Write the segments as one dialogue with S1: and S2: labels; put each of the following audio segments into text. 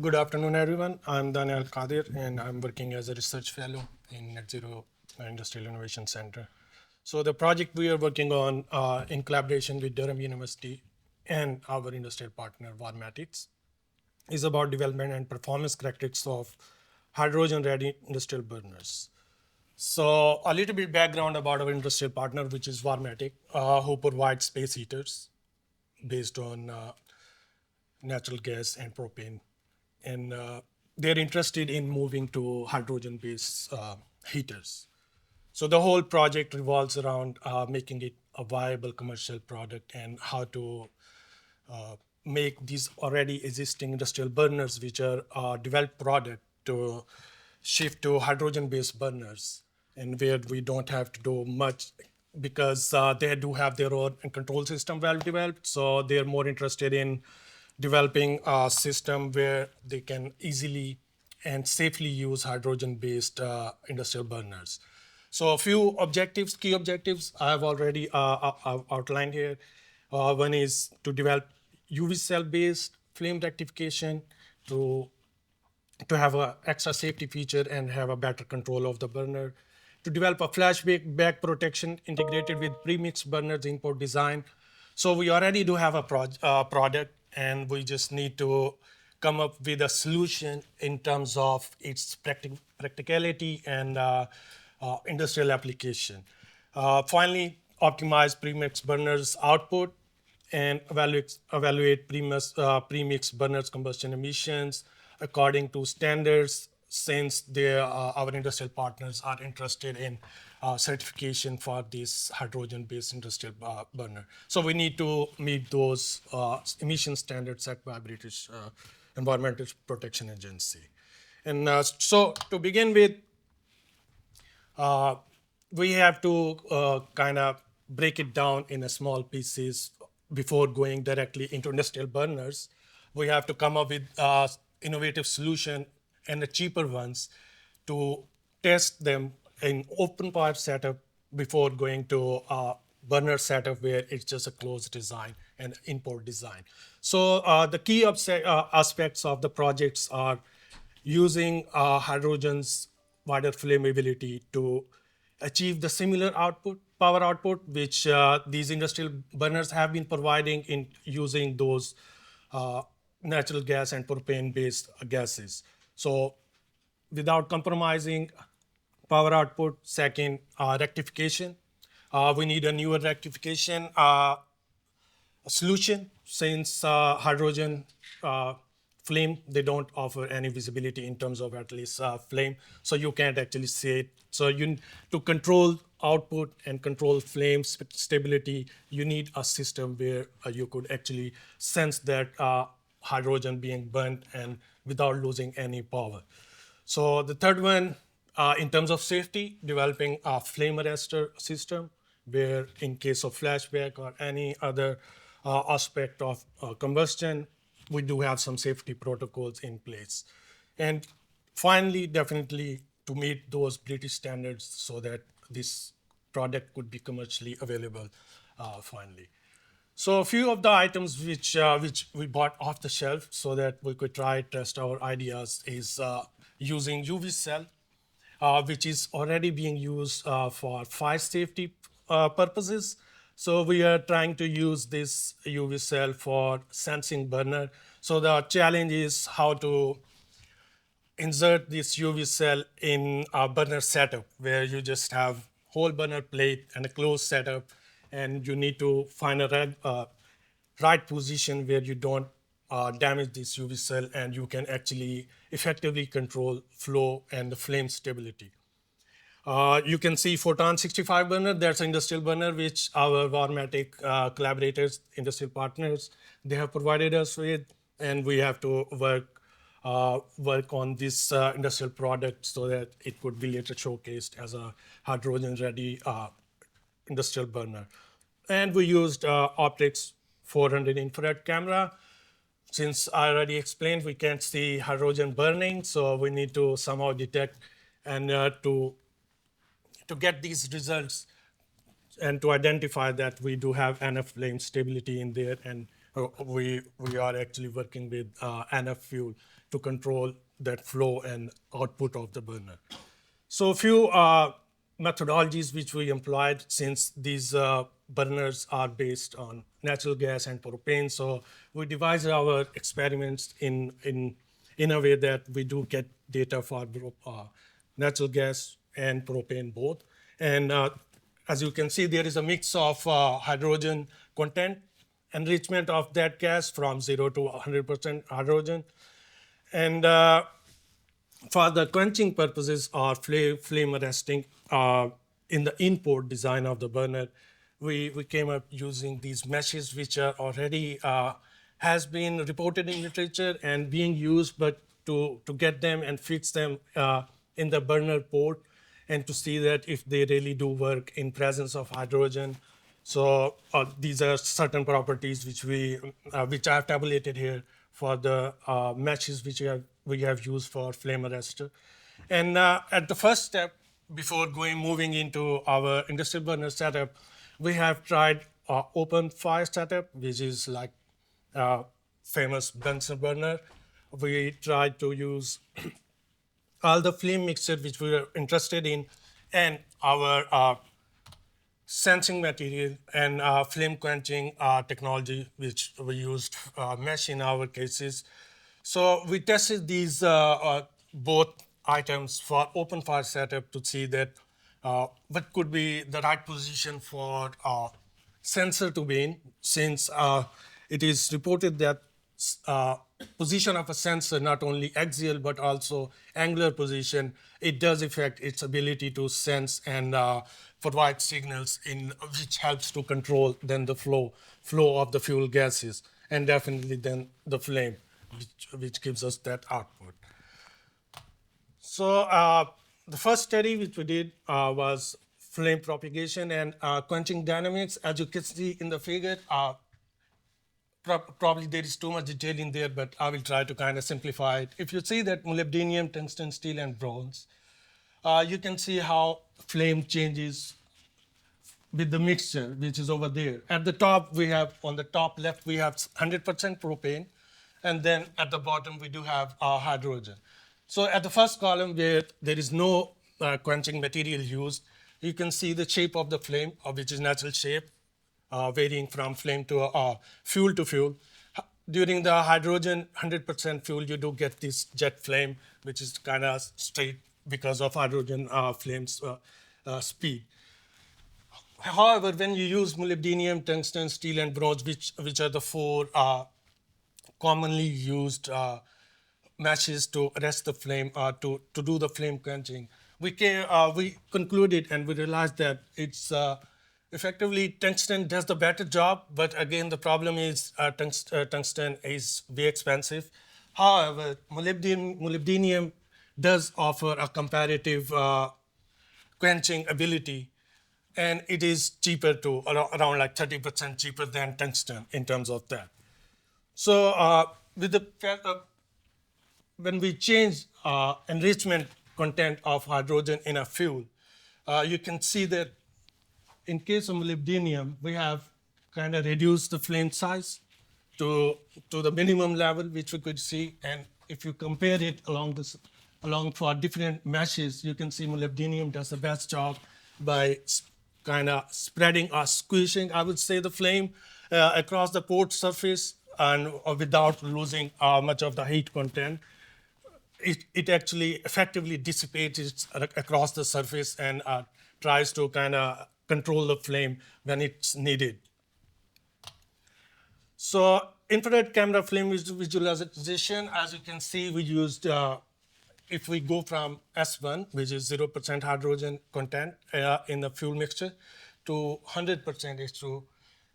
S1: Good afternoon, everyone. I'm Daniel Qadir, and I'm working as a research fellow in Net Zero Industrial Innovation Center. So the project we are working on in collaboration with Durham University and our industrial partner, Varmatics, is about development and performance characteristics of hydrogen-ready industrial burners. So a little bit background about our industrial partner, which is Varmatic, who provides space heaters based on natural gas and propane. And they're interested in moving to hydrogen based heaters. So the whole project revolves around making it a viable commercial product and how to make these already existing industrial burners, which are developed product, to shift to hydrogen based burners, and where we don't have to do much because they do have their own control system well developed. So they're more interested in developing a system where they can easily and safely use hydrogen based industrial burners. So a few objectives, key objectives I have already outlined here. One is to develop UV cell based flame rectification to have a extra safety feature and have a better control of the burner, to develop a flashback back protection integrated with premixed burners import design. So we already do have a product, and we just need to come up with a solution in terms of its practicality and industrial application. Finally, optimize premix burners output and evaluate premix burners combustion emissions according to standards, since our industrial partners are interested in certification for this hydrogen-based industrial burner. So we need to meet those emission standards set by British Environmental Protection Agency. And so to begin with, uh, we have to kind of break it down in a small pieces before going directly into industrial burners. We have to come up with innovative solution and the cheaper ones to test them in open pipe setup before going to burner setup where it's just a closed design and import design. So the key aspects of the projects are using hydrogen's wider flammability to achieve the similar power output, which these industrial burners have been providing in using those uh, natural gas and propane-based gases. So without compromising power output. Second, rectification. We need a newer rectification solution, since hydrogen flame, they don't offer any visibility in terms of at least flame, so you can't actually see it. So to control output and control flame stability, you need a system where you could actually sense that hydrogen being burnt and without losing any power. So the third one, in terms of safety, developing a flame arrestor system where in case of flashback or any other aspect of combustion, we do have some safety protocols in place. And finally, definitely to meet those British standards so that this product could be commercially available finally. So a few of the items which we bought off the shelf so that we could try test our ideas is using UV cell, which is already being used for fire safety purposes. So we are trying to use this UV cell for sensing burner. So the challenge is how to insert this UV cell in a burner setup where you just have whole burner plate and a closed setup, and you need to find a right position where you don't damage this UV cell and you can actually effectively control flow and the flame stability. You can see Photon 65 burner, that's an industrial burner which our Varmatic collaborators, industrial partners, they have provided us with, and we have to work on this industrial product so that it could be later showcased as a hydrogen ready industrial burner. And we used optics 400 infrared camera. Since I already explained, we can't see hydrogen burning, so we need to somehow detect and to get these results and to identify that we do have enough flame stability in there, and we are actually working with enough fuel to control that flow and output of the burner. So a few methodologies which we employed, since these burners are based on natural gas and propane. So we devised our experiments in a way that we do get data for natural gas and propane both. And as you can see, there is a mix of hydrogen content, enrichment of that gas from 0 to 100% hydrogen. And for the quenching purposes or flame arresting in the input design of the burner, we came up using these meshes, which are already has been reported in literature and being used, but to get them and fix them in the burner port and to see that if they really do work in presence of hydrogen. So these are certain properties which I have tabulated here for the meshes which we have used for flame arrestor. And at the first step, before moving into our industrial burner setup, we have tried open fire setup, which is like famous Bunsen burner. We tried to use all the flame mixture which we were interested in, and our sensing material and flame quenching technology, which we used mesh in our cases. So we tested these both items for open fire setup to see that what could be the right position for sensor to be in, since it is reported that position of a sensor, not only axial but also angular position, it does affect its ability to sense and provide signals in which helps to control then the flow of the fuel gases, and definitely then the flame, which gives us that output. So the first study which we did was flame propagation and quenching dynamics. As you can see in the figure, probably there is too much detail in there, but I will try to kind of simplify it. If you see that molybdenum, tungsten, steel, and bronze, you can see how flame changes with the mixture, which is over there. At the top, on the top left, we have 100% propane, and then at the bottom, we do have hydrogen. So at the first column, where there is no quenching material used, you can see the shape of the flame, which is natural shape, varying from flame to fuel to fuel. During the hydrogen 100% fuel, you do get this jet flame, which is kind of straight because of hydrogen flames speed. However, when you use molybdenum, tungsten, steel, and bronze, which are the four commonly used matches to arrest the flame, to do the flame quenching, we concluded and we realized that it's effectively tungsten does the better job, but again, the problem is tungsten is very expensive. However, molybdenum does offer a comparative quenching ability, and it is cheaper to around like 30% cheaper than tungsten in terms of that. So with the when we change enrichment content of hydrogen in a fuel, you can see that in case of molybdenum, we have kind of reduced the flame size to the minimum level, which we could see. And if you compare it along for different meshes, you can see molybdenum does the best job by kind of spreading or squishing, I would say, the flame across the port surface and without losing much of the heat content. It actually effectively dissipates it across the surface and tries to kind of control the flame when it's needed. So infrared camera flame visualization, as you can see, we used, if we go from S1, which is 0% hydrogen content in the fuel mixture, to 100% H2,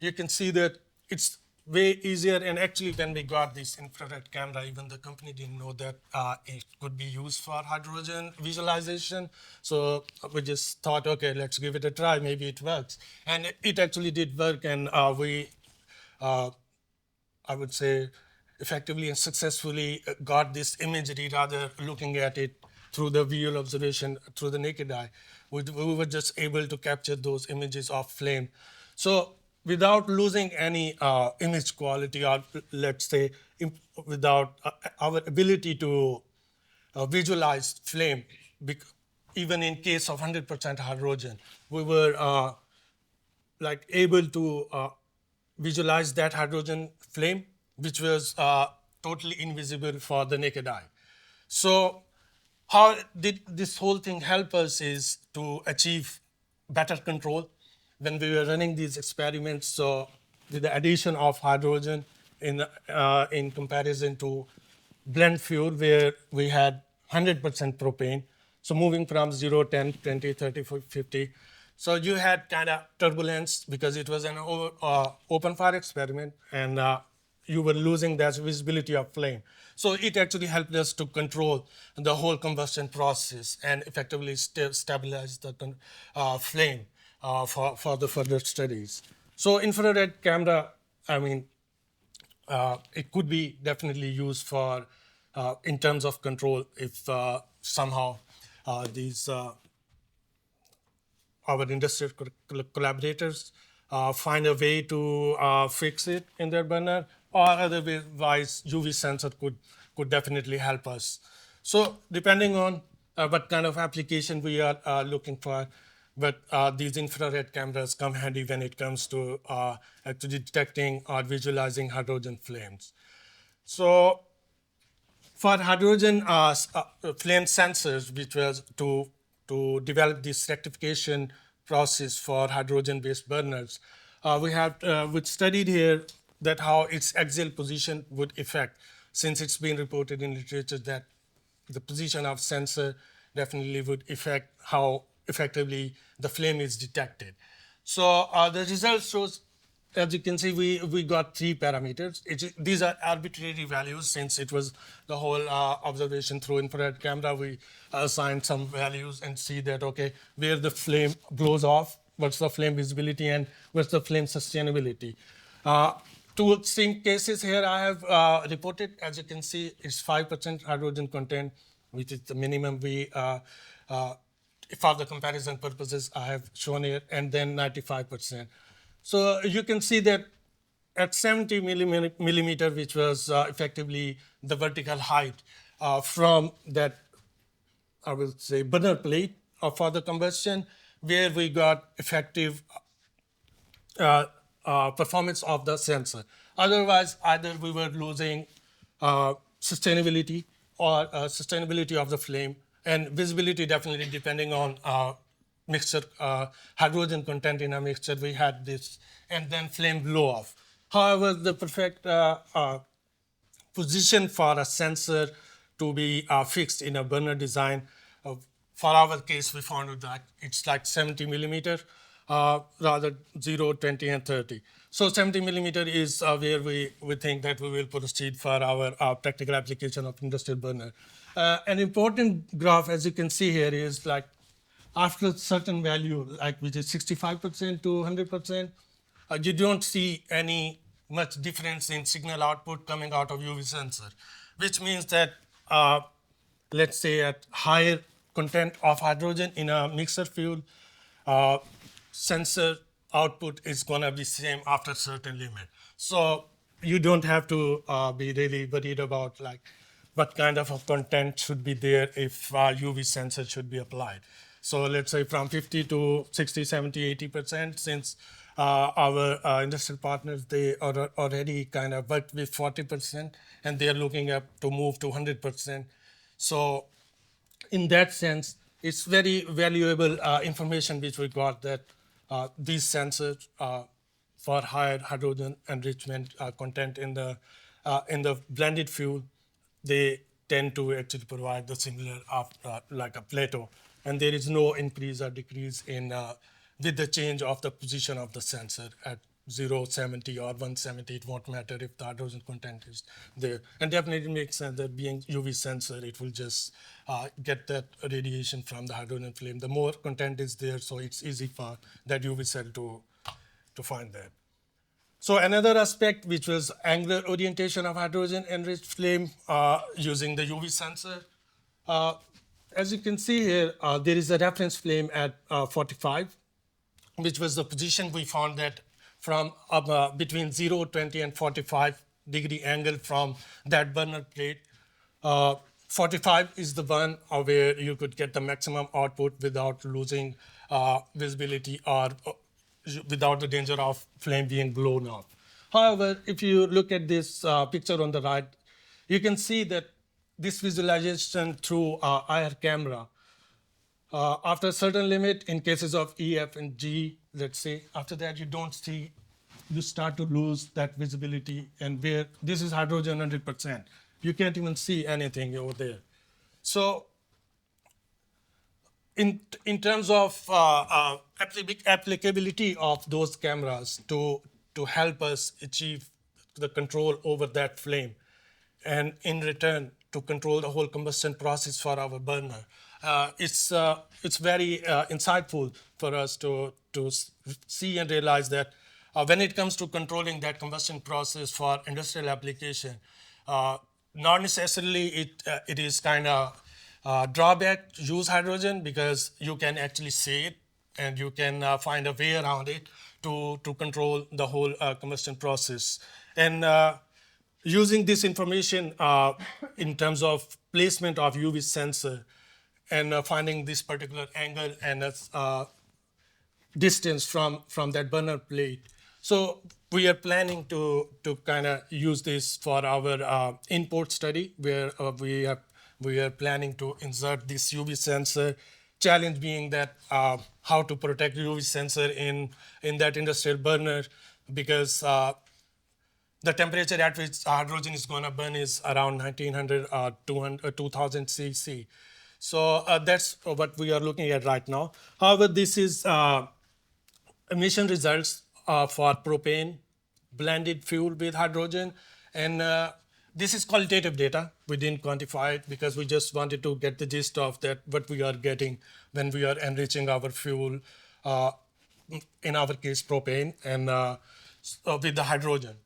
S1: you can see that it's way easier. And actually, when we got this infrared camera, even the company didn't know that it could be used for hydrogen visualization. So we just thought, okay, let's give it a try. Maybe it works. And it actually did work. And we, I would say, effectively and successfully got this imagery, rather looking at it through the visual observation, through the naked eye. We were just able to capture those images of flame. So without losing any image quality, or let's say without our ability to visualize flame, even in case of 100% hydrogen, we were like able to visualize that hydrogen flame, which was totally invisible for the naked eye. So how did this whole thing help us is to achieve better control when we were running these experiments. So with the addition of hydrogen in comparison to blend fuel where we had 100% propane. So moving from 0, 10, 20, 30, 50. So you had kind of turbulence because it was an open fire experiment, and you were losing that visibility of flame. So it actually helped us to control the whole combustion process and effectively stabilize the flame for the further studies. So infrared camera, I mean, it could be definitely used for in terms of control if somehow these our industrial collaborators find a way to fix it in their burner, or otherwise UV sensor could definitely help us. So depending on what kind of application we are looking for, but these infrared cameras come handy when it comes to actually detecting or visualizing hydrogen flames. So for hydrogen flame sensors, which was to develop this rectification process for hydrogen-based burners, we studied here that how its axial position would affect, since it's been reported in literature that the position of sensor definitely would affect how effectively the flame is detected. So the result shows, as you can see, we got 3 parameters. These are arbitrary values since it was the whole observation through infrared camera. We assigned some values and see that, okay, where the flame blows off, what's the flame visibility, and what's the flame sustainability. 2 extreme cases here I have reported. As you can see, it's 5% hydrogen content, which is the minimum we, for the comparison purposes, I have shown here, and then 95%. So you can see that at 70 millimeter, which was effectively the vertical height from that, I will say, burner plate for the combustion, where we got effective performance of the sensor. Otherwise, either we were losing sustainability or sustainability of the flame, and visibility definitely depending on mixture, hydrogen content in a mixture, we had this, and then flame blow off. However, the perfect position for a sensor to be fixed in a burner design, for our case, we found that it's like 70 millimeter, rather 0, 20, and 30. So 70 millimeter is where we think that we will proceed for our practical application of industrial burner. An important graph, as you can see here, is like after a certain value, like which is 65% to 100%, you don't see any much difference in signal output coming out of UV sensor, which means that let's say at higher content of hydrogen in a mixer fuel, sensor output is going to be same after certain limit. So you don't have to be really worried about like what kind of a content should be there if UV sensor should be applied. So let's say from 50 to 60, 70, 80%, since our industrial partners, they are already kind of worked with 40%, and they are looking up to move to 100%. So in that sense, it's very valuable information which we got that these sensors for higher hydrogen enrichment content in the blended fuel, they tend to actually provide the similar like a plateau, and there is no increase or decrease in with the change of the position of the sensor at 0, 70 or 170. It won't matter if the hydrogen content is there, and definitely makes sense that being UV sensor, it will just get that radiation from the hydrogen flame. The more content is there, so it's easy for that UV cell to find that. So another aspect, which was angular orientation of hydrogen enriched flame using the UV sensor. As you can see here, there is a reference flame at 45, which was the position we found that from between 0, 20, and 45 degree angle from that burner plate. Uh, 45 is the one where you could get the maximum output without losing visibility or without the danger of flame being blown out. However, if you look at this picture on the right, you can see that this visualization through IR camera, after a certain limit, in cases of E, F, and G, let's say, after that you don't see, you start to lose that visibility. And where this is hydrogen 100%, you can't even see anything over there. So in terms of applicability of those cameras to help us achieve the control over that flame, and in return to control the whole combustion process for our burner, it's very insightful for us to see and realize that when it comes to controlling that combustion process for industrial application, uh, not necessarily it is kind of drawback to use hydrogen, because you can actually see it and you can find a way around it to control the whole combustion process. And using this information in terms of placement of UV sensor and finding this particular angle and distance from that burner plate. So we are planning to kind of use this for our import study, where we are planning to insert this UV sensor. Challenge being that how to protect UV sensor in that industrial burner, because the temperature at which hydrogen is going to burn is around 1900 or 2000 cc. So that's what we are looking at right now. However, this is emission results for propane blended fuel with hydrogen. And this is qualitative data. We didn't quantify it because we just wanted to get the gist of that, what we are getting when we are enriching our fuel, in our case propane, and with the hydrogen.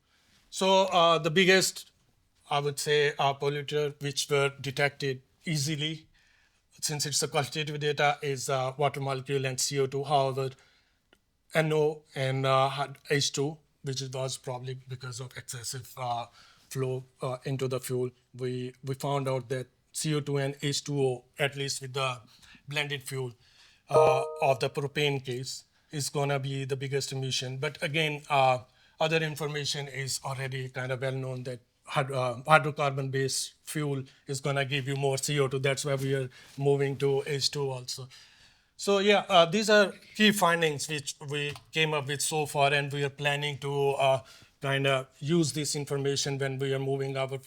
S1: So the biggest, I would say, polluter which were detected easily, since it's a qualitative data, is water molecule and CO2. However, NO and H2, which was probably because of excessive flow into the fuel, we found out that CO2 and H2O, at least with the blended fuel of the propane case, is going to be the biggest emission. But again, other information is already kind of well known that hydrocarbon-based fuel is going to give you more CO2. That's why we are moving to H2 also. So yeah, these are key findings which we came up with so far, and we are planning to kind of use this information when we are moving our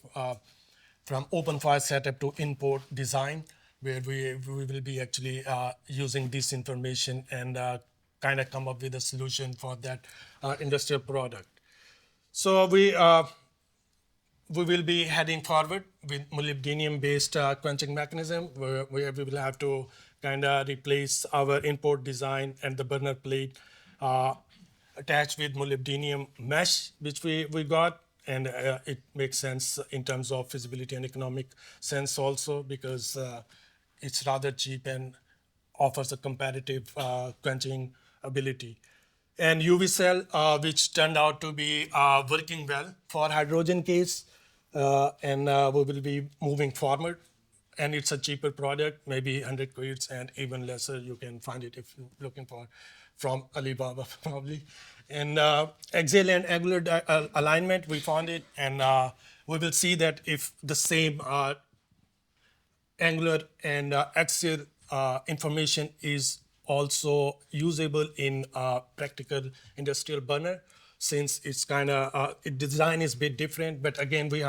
S1: from open fire setup to import design, where we will be actually using this information and kind of come up with a solution for that industrial product. So we will be heading forward with molybdenum-based quenching mechanism, where we will have to kind of replace our import design and the burner plate attached with molybdenum mesh, which we got. And it makes sense in terms of feasibility and economic sense also, because it's rather cheap and offers a competitive quenching ability. And UV cell, which turned out to be working well for hydrogen case, and we will be moving forward. And it's a cheaper product, maybe 100 quids, and even lesser. You can find it if you're looking for from Alibaba probably. And axial and angular alignment, we found it, and we will see that if the same angular and axial information is also usable in practical industrial burner, since it's kind of design is a bit different. But again, we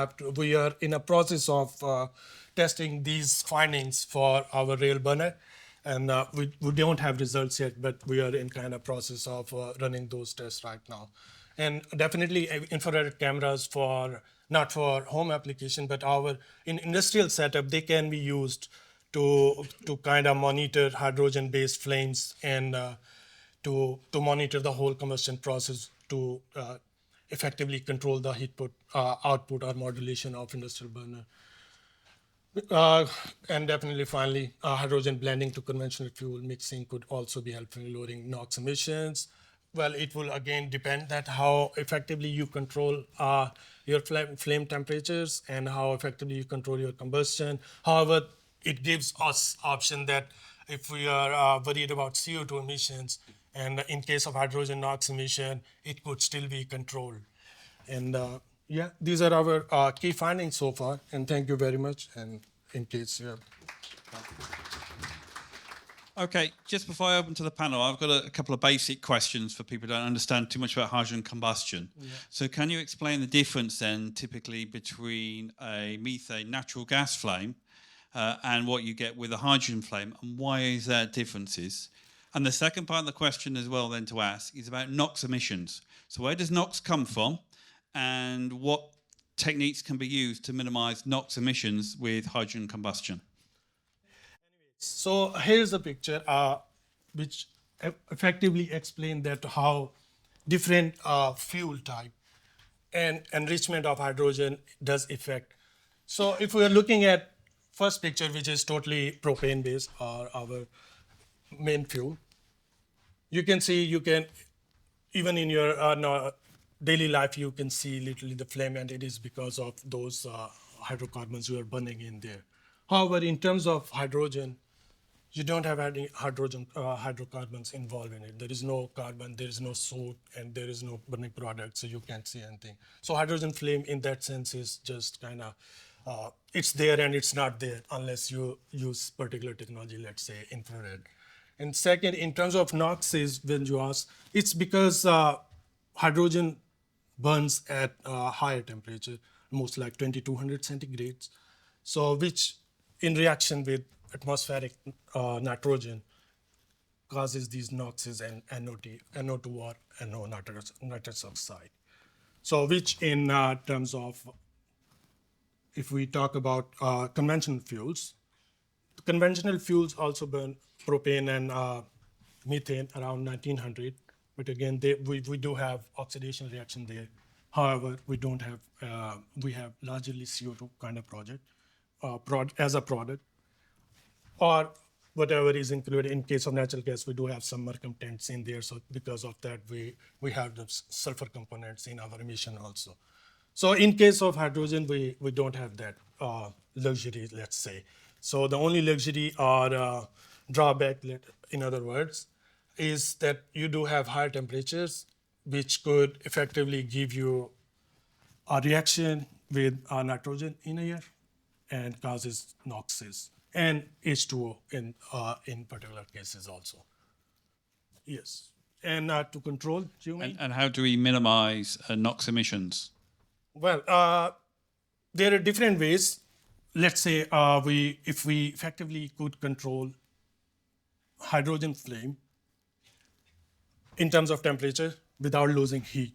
S1: are in a process of testing these findings for our real burner, and we don't have results yet, but we are in kind of process of running those tests right now. And definitely infrared cameras for not for home application, but our in industrial setup, they can be used to kind of monitor hydrogen-based flames and to monitor the whole combustion process to effectively control the heat output or modulation of industrial burner. And definitely, finally, hydrogen blending to conventional fuel mixing could also be helpful in lowering NOx emissions. Well, it will again depend that how effectively you control your flame temperatures and how effectively you control your combustion. However, it gives us option that if we are worried about CO2 emissions, and in case of hydrogen NOx emission, it could still be controlled. And yeah, these are our key findings so far. And thank you very much. And in case you have
S2: Okay, just before I open to the panel, I've got a couple of basic questions for people who don't understand too much about hydrogen combustion. Yeah. So can you explain the difference then typically between a methane natural gas flame and what you get with a hydrogen flame, and why is there differences? And the second part of the question as well then to ask is about NOx emissions. So where does NOx come from, and what techniques can be used to minimize NOx emissions with hydrogen combustion?
S1: So here's a picture which effectively explains that how different fuel type and enrichment of hydrogen does affect. So if we are looking at first picture, which is totally propane based or our main fuel, you can see even in your daily life you can see literally the flame, and it is because of those hydrocarbons you are burning in there. However, in terms of hydrogen, you don't have any hydrocarbons involved in it. There is no carbon, there is no soot, and there is no burning product, so you can't see anything. So hydrogen flame in that sense is just kind of, it's there and it's not there unless you use particular technology, let's say infrared. And second, in terms of NOx, is when you ask, it's because hydrogen burns at higher temperature, most like 2200 centigrades. So which in reaction with atmospheric nitrogen causes these NOxes and NO2 or NO nitrous oxide. So which in terms of, if we talk about conventional fuels, conventional fuels also burn propane and methane around 1900, but again, we do have oxidation reaction there. However, we don't have, we have largely CO2 kind of project as a product, or whatever is included. In case of natural gas, we do have some mercaptans in there. So because of that, we have the sulfur components in our emission also. So in case of hydrogen, we don't have that luxury, let's say. So the only luxury or drawback, in other words, is that you do have higher temperatures, which could effectively give you a reaction with nitrogen in air and causes NOxes and H2O in particular cases also. Yes. And to control, do you mean?
S2: And how do we minimize NOx emissions?
S1: Well, there are different ways. Let's say if we effectively could control hydrogen flame in terms of temperature without losing heat.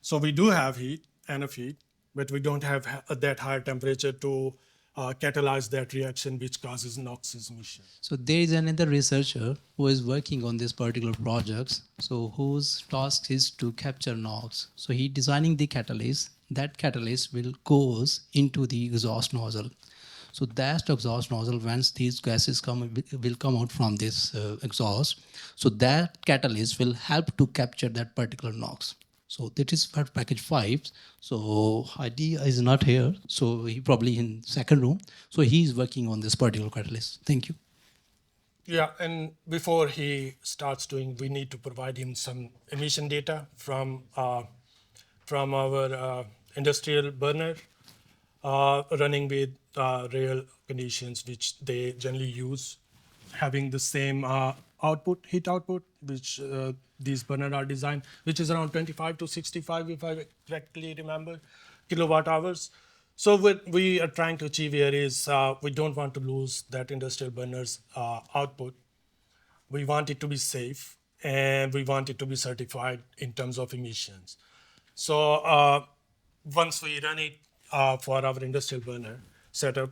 S1: So we do have heat, enough heat, but we don't have that higher temperature to catalyze that reaction which causes NOx emission.
S3: So there is another researcher who is working on this particular project, so whose task is to capture NOx. So he designing the catalyst. That catalyst will goes into the exhaust nozzle. So that exhaust nozzle, once these gases will come out from this exhaust, so that catalyst will help to capture that particular NOx. So that is for package 5. So ID is not here. So he probably in second room. So he is working on this particular catalyst. Thank you.
S1: Yeah, and before he starts doing, we need to provide him some emission data from our industrial burner running with real conditions which they generally use, having the same heat output, which these burners are designed, which is around 25 to 65, if I correctly remember, kilowatt hours. So what we are trying to achieve here is we don't want to lose that industrial burners output. We want it to be safe, and we want it to be certified in terms of emissions. So once we run it for our industrial burner setup,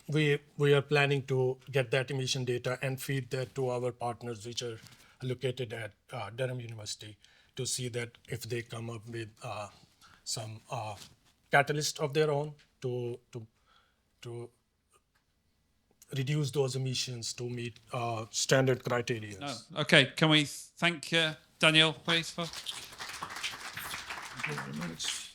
S1: we are planning to get that emission data and feed that to our partners, which are located at Durham University, to see that if they come up with some catalyst of their own to reduce those emissions to meet standard criteria.
S2: Oh, okay, can we thank Daniel, please.
S1: Thank you very much.